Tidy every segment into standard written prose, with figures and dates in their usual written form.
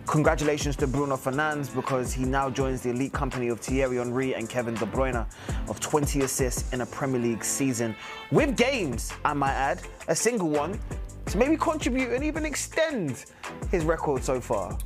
Congratulations to Bruno Fernandes because he now joins the elite company of Thierry Henry and Kevin De Bruyne of 20 assists in a Premier League season. With games, I might add, a single one, to maybe contribute and even extend his record so far.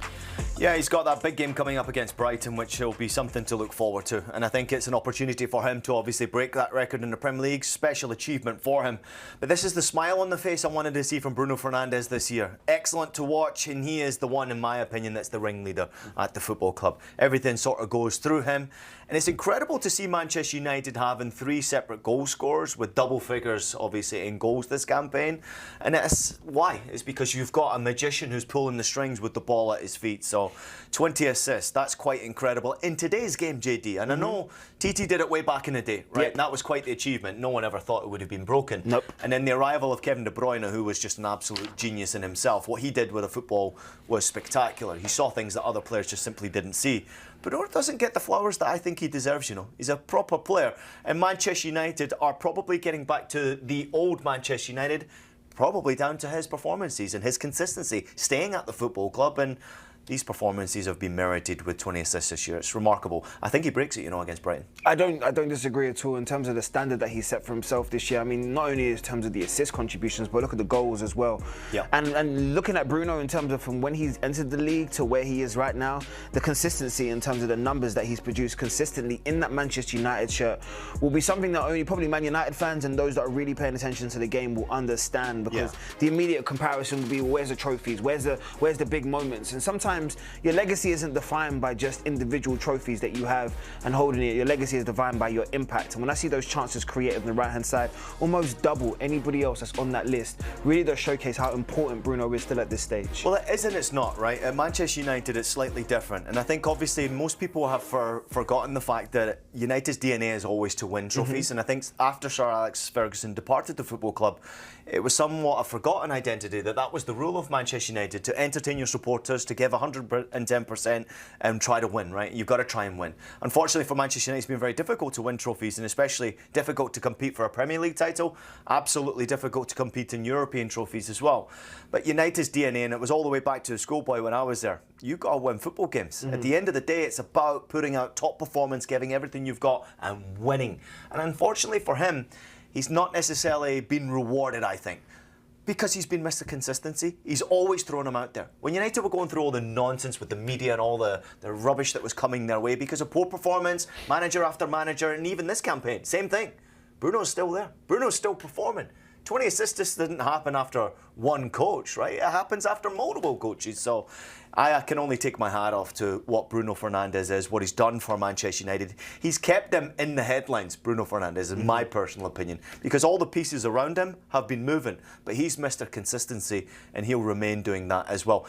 Yeah, he's got that big game coming up against Brighton, which will be something to look forward to. And I think it's an opportunity for him to obviously break that record in the Premier League. Special achievement for him. But this is the smile on the face I wanted to see from Bruno Fernandes this year. Excellent to watch, and he is the one, in my opinion, that's the ringleader at the football club. Everything sort of goes through him. And it's incredible to see Manchester United having 3 separate goal scorers with double figures, obviously, in goals this campaign. And it's why? It's because you've got a magician who's pulling the strings with the ball at his feet. So 20 assists, that's quite incredible. In today's game, JD, and I know TT did it way back in the day, right? Yep. And that was quite the achievement. No one ever thought it would have been broken. Nope. And then the arrival of Kevin De Bruyne, who was just an absolute genius in himself. What he did with the football was spectacular. He saw things that other players just simply didn't see. But Bruno doesn't get the flowers that I think he deserves, you know. He's a proper player. And Manchester United are probably getting back to the old Manchester United, probably down to his performances and his consistency, staying at the football club. And these performances have been merited with 20 assists this year. It's remarkable. I think he breaks it, you know, against Brighton. I don't disagree at all in terms of the standard that he set for himself this year. I mean, not only in terms of the assist contributions, but look at the goals as well. Yeah. And looking at Bruno in terms of from when he's entered the league to where he is right now, the consistency in terms of the numbers that he's produced consistently in that Manchester United shirt will be something that only probably Man United fans and those that are really paying attention to the game will understand, because the immediate comparison will be, where's the trophies, where's the big moments, and sometimes your legacy isn't defined by just individual trophies that you have and holding it. Your legacy is defined by your impact. And when I see those chances created on the right-hand side, almost double anybody else that's on that list, really does showcase how important Bruno is still at this stage. Well, it is and it's not, right? At Manchester United, it's slightly different. And I think, obviously, most people have forgotten the fact that United's DNA is always to win trophies. And I think after Sir Alex Ferguson departed the football club, it was somewhat a forgotten identity that was the rule of Manchester United, to entertain your supporters, to give 110% and try to win, right? You've got to try and win. Unfortunately for Manchester United, it's been very difficult to win trophies, and especially difficult to compete for a Premier League title. Absolutely difficult to compete in European trophies as well. But United's DNA, and it was all the way back to the schoolboy when I was there, you've got to win football games. At the end of the day, it's about putting out top performance, giving everything you've got and winning. And unfortunately for him, he's not necessarily been rewarded, I think, because he's been Mr. Consistency. He's always thrown him out there. When United were going through all the nonsense with the media and all the rubbish that was coming their way because of poor performance, manager after manager, and even this campaign, same thing. Bruno's still there. Bruno's still performing. 20 assists just didn't happen after one coach, right? It happens after multiple coaches. So I can only take my hat off to what Bruno Fernandes is, what he's done for Manchester United. He's kept them in the headlines, Bruno Fernandes, in my personal opinion, because all the pieces around him have been moving. But he's Mr. Consistency, and he'll remain doing that as well.